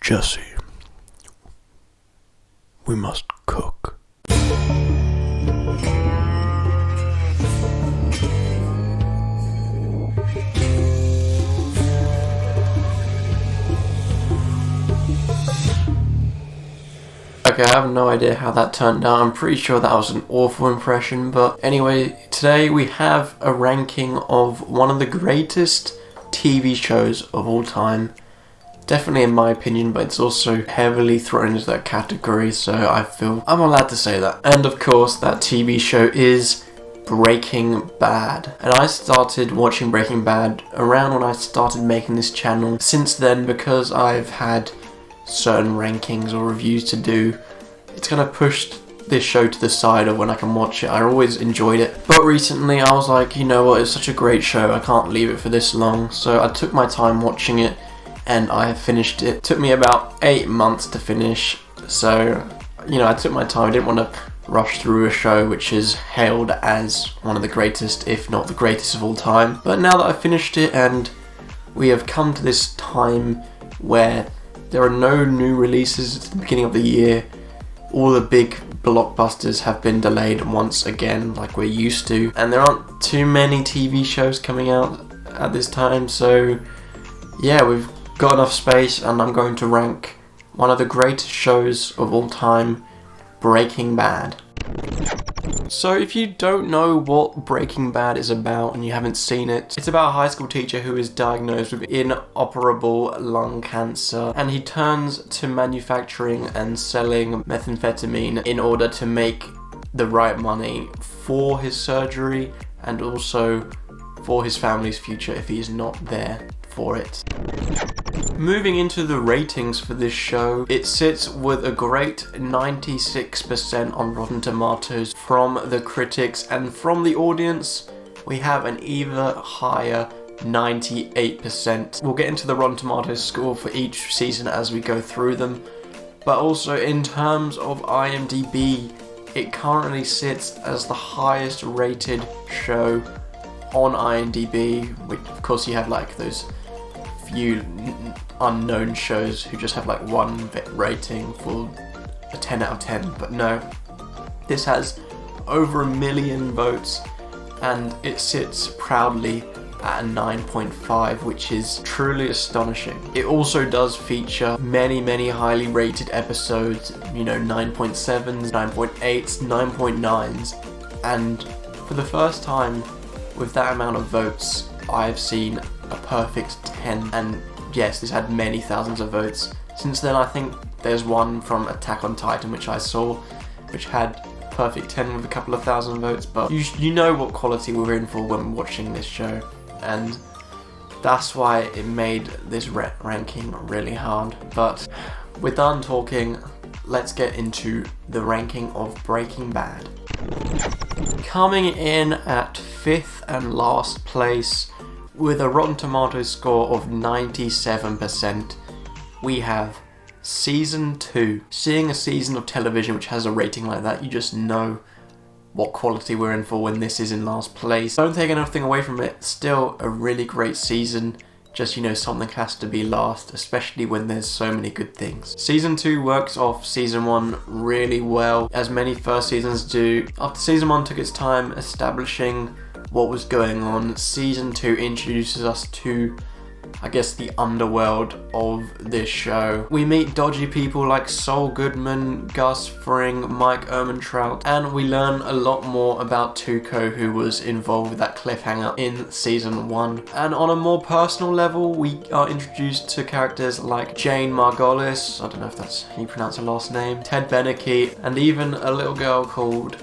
Jesse, we must cook. Okay, I have no idea how that turned out. I'm pretty sure that was an awful impression, but anyway, today we have a ranking of one of the greatest TV shows of all time. Definitely in my opinion, but it's also heavily thrown into that category, so I feel I'm allowed to say that. And of course, that TV show is Breaking Bad. And I started watching Breaking Bad around when I started making this channel. Since then, because I've had certain rankings or reviews to do, it's kind of pushed this show to the side of when I can watch it. I always enjoyed it, but recently I was like, you know what, it's such a great show, I can't leave it for this long. So I took my time watching it and I finished it. It took me about 8 months to finish, so you know, I took my time. I didn't want to rush through a show which is hailed as one of the greatest, if not the greatest of all time. But now that I've finished it and we have come to this time where there are no new releases at the beginning of the year, all the big blockbusters have been delayed once again like we're used to, and there aren't too many TV shows coming out at this time, so yeah, we've got enough space and I'm going to rank one of the greatest shows of all time, Breaking Bad. So if you don't know what Breaking Bad is about and you haven't seen it, it's about a high school teacher who is diagnosed with inoperable lung cancer, and he turns to manufacturing and selling methamphetamine in order to make the right money for his surgery and also for his family's future if he is not there for it. Moving into the ratings for this show, it sits with a great 96% on Rotten Tomatoes from the critics, and from the audience we have an even higher 98%. We'll get into the Rotten Tomatoes score for each season as we go through them, but also in terms of IMDb, it currently sits as the highest rated show on IMDb, which of course you have like those few unknown shows who just have like one rating for a 10 out of 10, but no, this has over 1 million votes and it sits proudly at a 9.5, which is truly astonishing. It also does feature many highly rated episodes, you know, 9.7s, 9.8s, 9.9s, and for the first time with that amount of votes, I've seen a perfect 10, and yes, this had many thousands of votes. Since then, I think there's one from Attack on Titan which I saw, which had perfect 10 with a couple of thousand votes, but you know what quality we're in for when watching this show, and that's why it made this ranking really hard. But we're done talking, let's get into the ranking of Breaking Bad. Coming in at 5th and last place, with a Rotten Tomatoes score of 97%, we have Season 2. Seeing a season of television which has a rating like that, you just know what quality we're in for when this is in last place. Don't take anything away from it, still a really great season, just, you know, something has to be last, especially when there's so many good things. Season 2 works off Season 1 really well, as many first seasons do. After Season 1 took its time establishing what was going on, Season 2 introduces us to, I guess, the underworld of this show. We meet dodgy people like Saul Goodman, Gus Fring, Mike Ehrmantraut, and we learn a lot more about Tuco, who was involved with that cliffhanger in Season 1. And on a more personal level, we are introduced to characters like Jane Margolis, I don't know if that's how you pronounce her last name, Ted Beneke, and even a little girl called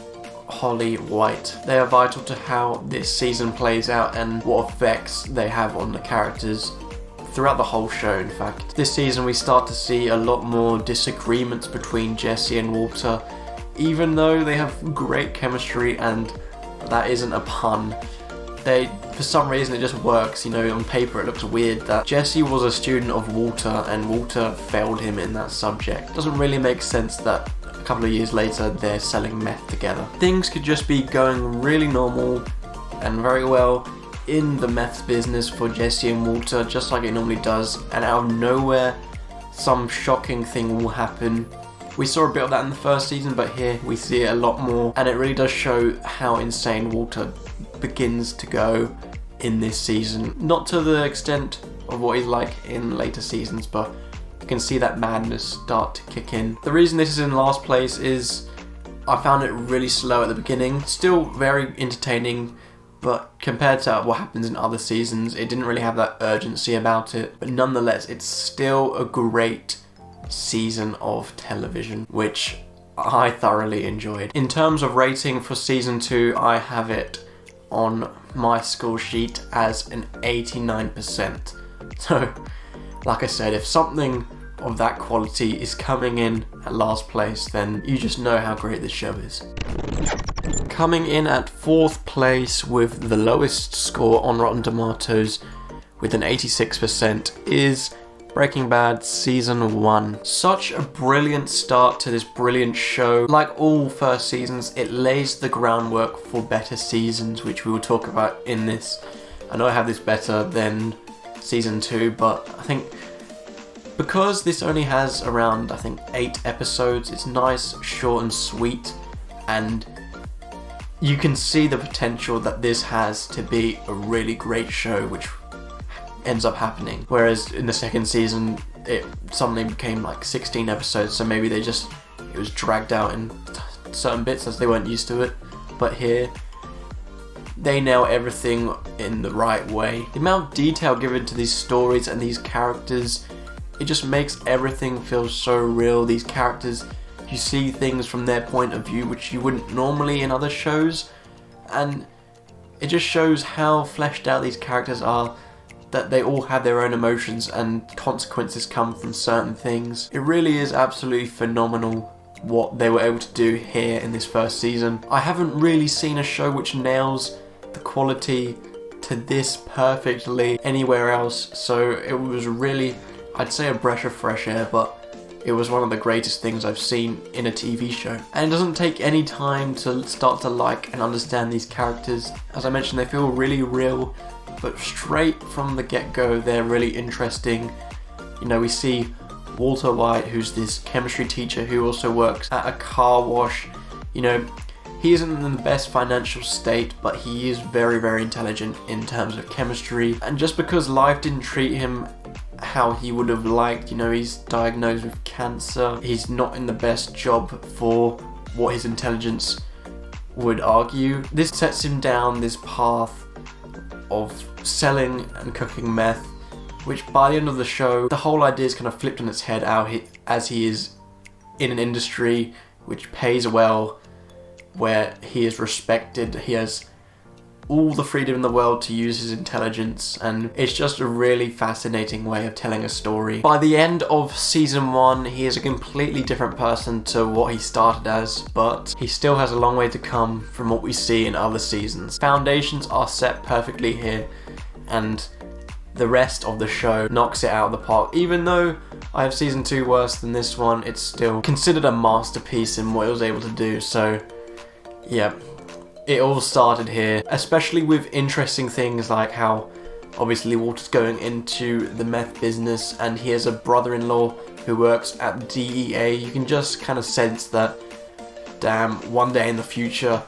Holly White. They are vital to how this season plays out and what effects they have on the characters throughout the whole show, in fact. This season we start to see a lot more disagreements between Jesse and Walter, even though they have great chemistry, and that isn't a pun. For some reason it just works, you know, on paper it looks weird that Jesse was a student of Walter and Walter failed him in that subject. Doesn't really make sense that a couple of years later they're selling meth together. Things could just be going really normal and very well in the meth business for Jesse and Walter, just like it normally does, and out of nowhere some shocking thing will happen. We saw a bit of that in the first season, but here we see it a lot more, and it really does show how insane Walter begins to go in this season. Not to the extent of what he's like in later seasons, but you can see that madness start to kick in. The reason this is in last place is I found it really slow at the beginning. Still very entertaining, but compared to what happens in other seasons, it didn't really have that urgency about it. But nonetheless, it's still a great season of television, which I thoroughly enjoyed. In terms of rating for season 2, I have it on my score sheet as an 89%. So, like I said, if something of that quality is coming in at last place, then you just know how great this show is. Coming in at 4th place with the lowest score on Rotten Tomatoes with an 86% is Breaking Bad Season 1. Such a brilliant start to this brilliant show. Like all first seasons, it lays the groundwork for better seasons, which we will talk about in this. I know I have this better than Season 2, but I think because this only has around, 8 episodes, it's nice, short and sweet, and you can see the potential that this has to be a really great show, which ends up happening. Whereas in the second season, it suddenly became like 16 episodes, so maybe it was dragged out in certain bits as they weren't used to it. But here, they nail everything in the right way. The amount of detail given to these stories and these characters, it just makes everything feel so real. These characters, you see things from their point of view which you wouldn't normally in other shows, and it just shows how fleshed out these characters are, that they all have their own emotions and consequences come from certain things. It really is absolutely phenomenal what they were able to do here in this first season. I haven't really seen a show which nails the quality to this perfectly anywhere else, so it was really, I'd say, a breath of fresh air, but it was one of the greatest things I've seen in a TV show. And it doesn't take any time to start to like and understand these characters. As I mentioned, they feel really real, but straight from the get-go, they're really interesting. You know, we see Walter White, who's this chemistry teacher who also works at a car wash. You know, he isn't in the best financial state, but he is very, very intelligent in terms of chemistry. And just because life didn't treat him how he would have liked, you know, he's diagnosed with cancer, he's not in the best job for what his intelligence would argue. This sets him down this path of selling and cooking meth, which by the end of the show, the whole idea is kind of flipped on its head as he is in an industry which pays well, where he is respected, he has all the freedom in the world to use his intelligence, and it's just a really fascinating way of telling a story. By the end of season 1, he is a completely different person to what he started as, but he still has a long way to come from what we see in other seasons. Foundations are set perfectly here, and the rest of the show knocks it out of the park. Even though I have season 2 worse than this one, it's still considered a masterpiece in what it was able to do, so yeah. It all started here, especially with interesting things like how obviously Walter's going into the meth business and he has a brother-in-law who works at the DEA. You can just kind of sense that, damn, one day in the future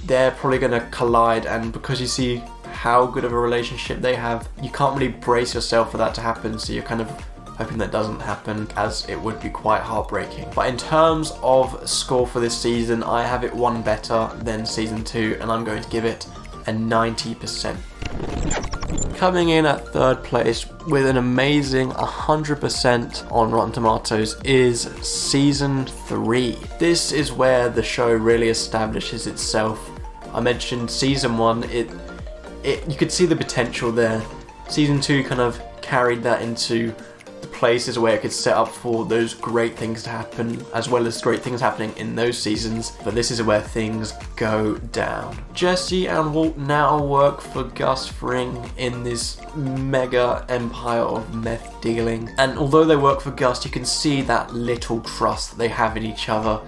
they're probably going to collide, and because you see how good of a relationship they have, you can't really brace yourself for that to happen, so you're kind of hoping that doesn't happen, as it would be quite heartbreaking. But in terms of score for this season, I have it one better than season 2, and I'm going to give it a 90%. Coming in at 3rd place with an amazing 100% on Rotten Tomatoes is season 3. This is where the show really establishes itself. I mentioned season 1, you could see the potential there. Season 2 kind of carried that into places where it could set up for those great things to happen, as well as great things happening in those seasons, but this is where things go down. Jesse and Walt now work for Gus Fring in this mega empire of meth dealing, and although they work for Gus, you can see that little trust that they have in each other.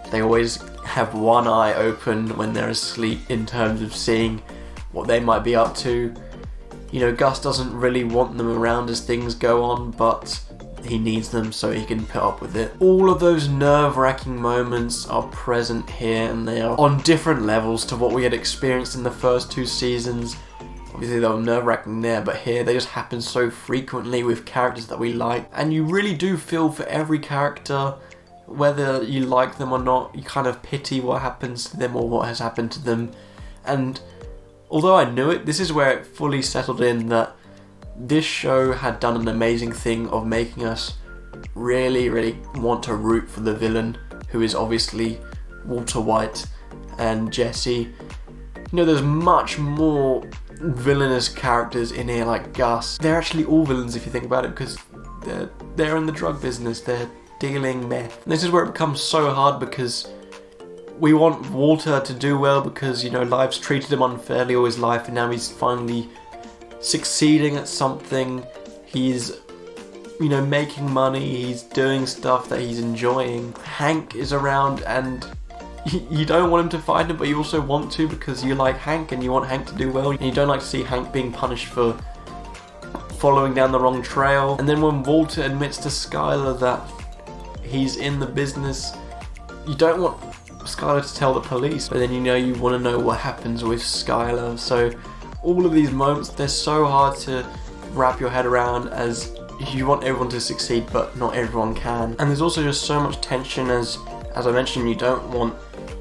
They always have one eye open when they're asleep in terms of seeing what they might be up to. You know, Gus doesn't really want them around as things go on, but he needs them so he can put up with it. All of those nerve-wracking moments are present here, and they are on different levels to what we had experienced in the first 2 seasons. Obviously they were nerve-wracking there, but here they just happen so frequently with characters that we like, and you really do feel for every character. Whether you like them or not, you kind of pity what happens to them or what has happened to them. And although I knew it, this is where it fully settled in that this show had done an amazing thing of making us really want to root for the villain, who is obviously Walter White and Jesse. You know, there's much more villainous characters in here, like Gus. They're actually all villains if you think about it, because they're in the drug business, they're dealing meth. And this is where it becomes so hard, because we want Walter to do well, because, you know, life's treated him unfairly all his life, and now he's finally succeeding at something. He's, you know, making money, he's doing stuff that he's enjoying. Hank is around, and you don't want him to find him, but you also want to, because you like Hank and you want Hank to do well, and you don't like to see Hank being punished for following down the wrong trail. And then when Walter admits to Skyler that he's in the business, you don't want Skyler to tell the police, but then, you know, you want to know what happens with Skyler. So all of these moments, they're so hard to wrap your head around, as you want everyone to succeed, but not everyone can. And there's also just so much tension, as I mentioned, you don't want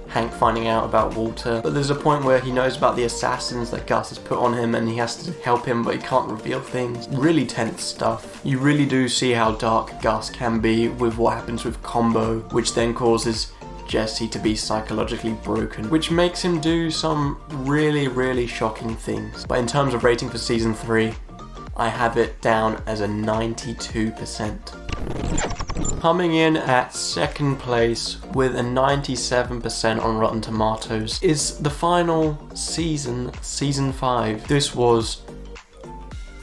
Hank finding out about Walter, but there's a point where he knows about the assassins that Gus has put on him, and he has to help him, but he can't reveal things. Really tense stuff. You really do see how dark Gus can be with what happens with Combo, which then causes Jesse to be psychologically broken, which makes him do some really shocking things. But in terms of rating for season 3, I have it down as a 92%. Coming in at second place with a 97% on Rotten Tomatoes is the final season, season 5. This was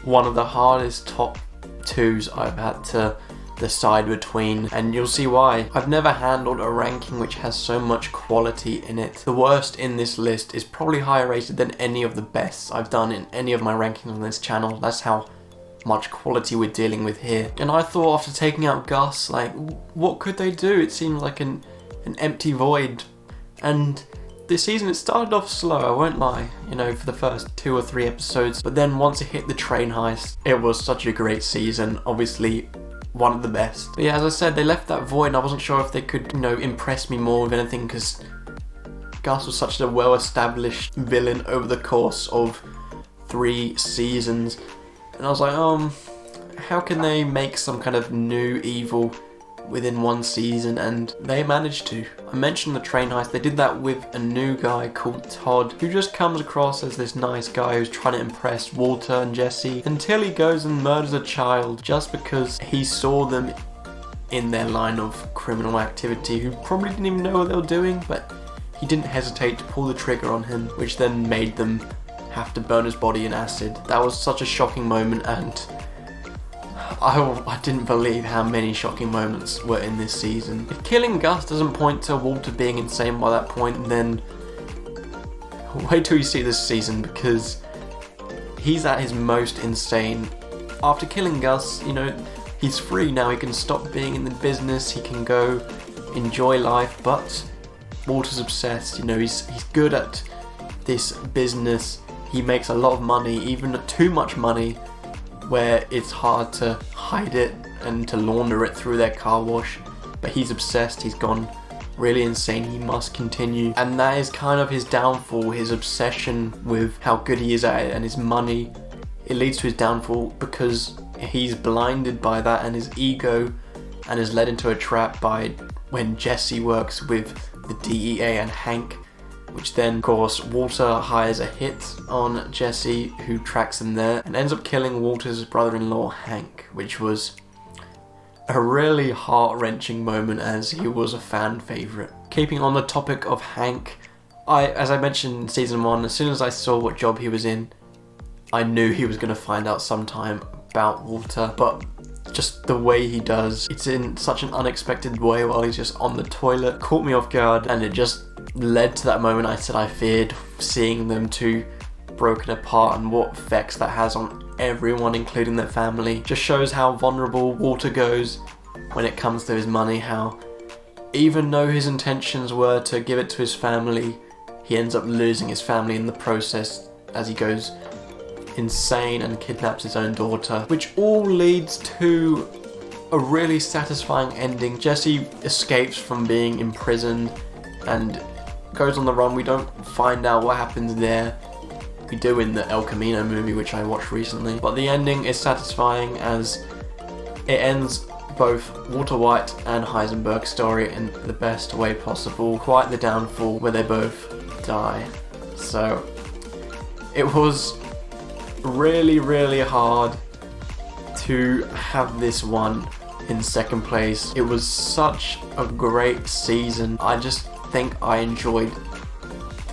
one of the hardest top 2s I've had to decide between, and you'll see why. I've never handled a ranking which has so much quality in it. The worst in this list is probably higher rated than any of the bests I've done in any of my rankings on this channel. That's how much quality we're dealing with here. And I thought, after taking out Gus, like, what could they do? It seemed like an empty void. And this season, it started off slow, I won't lie, you know, for the first 2 or 3 episodes, but then once it hit the train heist, it was such a great season. Obviously one of the best. But yeah, as I said, they left that void, and I wasn't sure if they could, you know, impress me more with anything, because Gus was such a well-established villain over the course of 3 seasons. And I was like, how can they make some kind of new evil within 1 season? And they managed to. I mentioned the train heist. They did that with a new guy called Todd, who just comes across as this nice guy who's trying to impress Walter and Jesse, until he goes and murders a child just because he saw them in their line of criminal activity, who probably didn't even know what they were doing, but he didn't hesitate to pull the trigger on him, which then made them have to burn his body in acid. That was such a shocking moment, and I didn't believe how many shocking moments were in this season. If killing Gus doesn't point to Walter being insane by that point, then wait till you see this season, because he's at his most insane. After killing Gus, you know, he's free now. He can stop being in the business, he can go enjoy life, but Walter's obsessed. You know, he's good at this business. He makes a lot of money, even too much money, where it's hard to hide it and to launder it through their car wash. But he's obsessed, he's gone really insane, he must continue. And that is kind of his downfall, his obsession with how good he is at it and his money. It leads to his downfall because he's blinded by that and his ego, and is led into a trap by when Jesse works with the DEA and Hank, which then, of course, Walter hires a hit on Jesse, who tracks him there and ends up killing Walter's brother-in-law, Hank, which was a really heart-wrenching moment, as he was a fan favourite. Keeping on the topic of Hank, as I mentioned in season 1, as soon as I saw what job he was in, I knew he was going to find out sometime about Walter, but just the way he does, it's in such an unexpected way while he's just on the toilet, caught me off guard, and it just led to that moment I said I feared, seeing them two broken apart and what effects that has on everyone, including their family. Just shows how vulnerable Walter goes when it comes to his money, how even though his intentions were to give it to his family, he ends up losing his family in the process as he goes insane and kidnaps his own daughter, which all leads to a really satisfying ending. Jesse escapes from being imprisoned and goes on the run. We don't find out what happens there. We do in the El Camino movie, which I watched recently, but the ending is satisfying as it ends both Walter White and Heisenberg's story in the best way possible. Quite the downfall where they both die. So it was really, really hard to have this one in second place. It was such a great season. I just think I enjoyed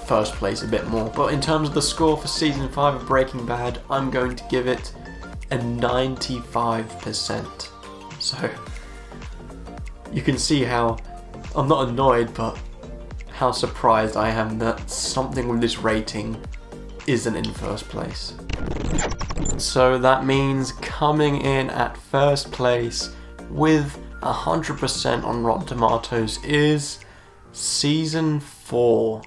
first place a bit more. But in terms of the score for season 5 of Breaking Bad, I'm going to give it a 95%. So you can see how I'm not annoyed, but how surprised I am that something with this rating isn't in first place. So that means coming in at first place with 100% on Rotten Tomatoes is season 4.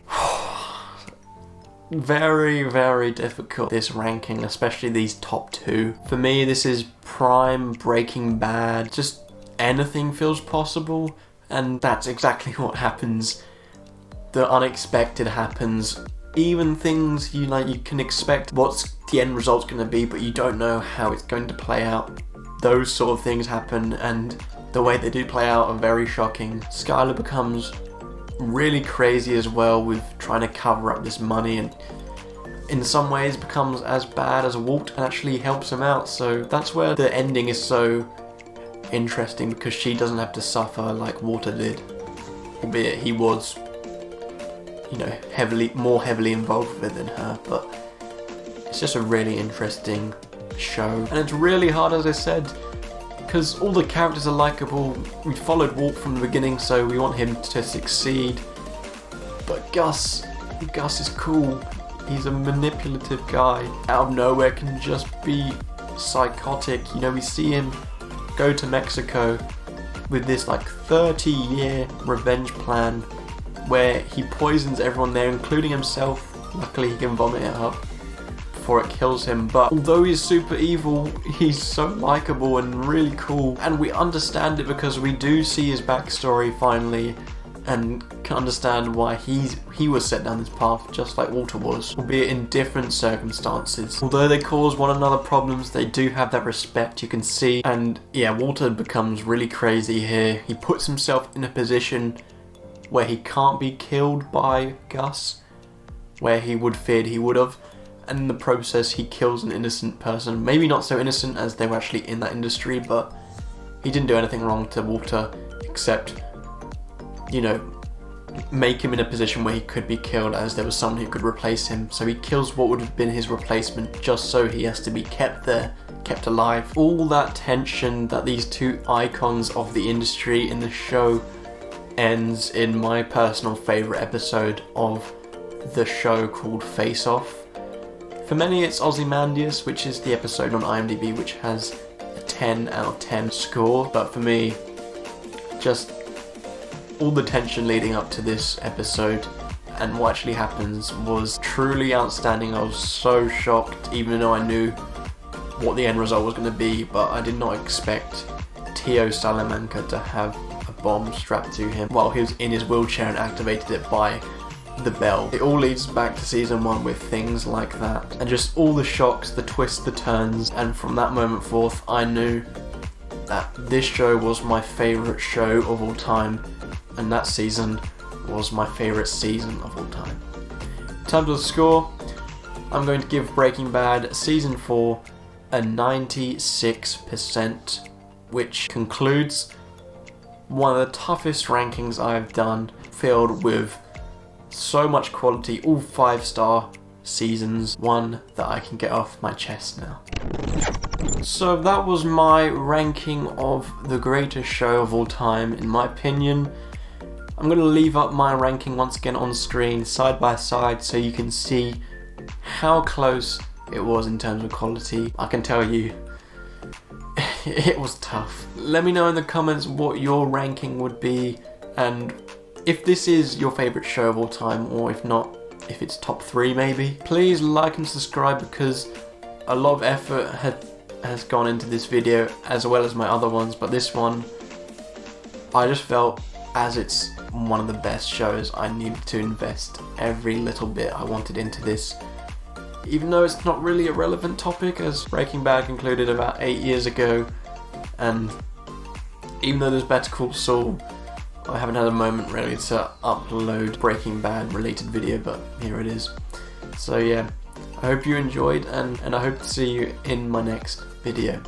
Very, very difficult, this ranking, especially these top 2. For me, this is prime Breaking Bad. Just anything feels possible, and that's exactly what happens. The unexpected happens. Even things you can expect what's the end result's going to be, but you don't know how it's going to play out. Those sort of things happen, and the way they do play out are very shocking. Skyler becomes really crazy as well with trying to cover up this money, and in some ways becomes as bad as Walt and actually helps him out. So that's where the ending is so interesting, because she doesn't have to suffer like Walter did, albeit he was, more heavily involved with it than her. But it's just a really interesting show, and it's really hard, as I said, because all the characters are likable. We followed Walt from the beginning, so we want him to succeed. But Gus is cool. He's a manipulative guy. Out of nowhere can just be psychotic. We see him go to Mexico with this 30-year revenge plan where he poisons everyone there, including himself. Luckily he can vomit it up before it kills him, but although he's super evil, he's so likable and really cool, and we understand it because we do see his backstory finally and can understand why he was set down this path just like Walter was, albeit in different circumstances. Although they cause one another problems, they do have that respect, you can see. And yeah, Walter becomes really crazy here. He puts himself in a position where he can't be killed by Gus, where he would feared he would have, and in the process he kills an innocent person. Maybe not so innocent as they were actually in that industry, but he didn't do anything wrong to Walter except, make him in a position where he could be killed, as there was someone who could replace him. So he kills what would have been his replacement just so he has to be kept there, kept alive. All that tension that these two icons of the industry in the show ends in my personal favourite episode of the show called Face Off. For many it's Ozymandias, which is the episode on IMDb which has a 10 out of 10 score, but for me, just all the tension leading up to this episode and what actually happens was truly outstanding. I was so shocked, even though I knew what the end result was going to be, but I did not expect Tio Salamanca to have a bomb strapped to him while he was in his wheelchair and activated it by the bell. It all leads back to season 1 with things like that, and just all the shocks, the twists, the turns, and from that moment forth I knew that this show was my favourite show of all time, and that season was my favourite season of all time. In terms of the score, I'm going to give Breaking Bad season 4 a 96%, which concludes one of the toughest rankings I've done, filled with so much quality, all 5-star seasons, one that I can get off my chest now. So that was my ranking of the greatest show of all time, in my opinion. I'm going to leave up my ranking once again on screen, side by side, so you can see how close it was in terms of quality. I can tell you, it was tough. Let me know in the comments what your ranking would be, and if this is your favourite show of all time, or if not, if it's top 3 maybe. Please like and subscribe, because a lot of effort has gone into this video, as well as my other ones, but this one, I just felt, as it's one of the best shows, I needed to invest every little bit I wanted into this. Even though it's not really a relevant topic, as Breaking Bad concluded about 8 years ago, and even though there's Better Call Saul, I haven't had a moment really to upload Breaking Bad related video, but here it is. So yeah, I hope you enjoyed, and I hope to see you in my next video.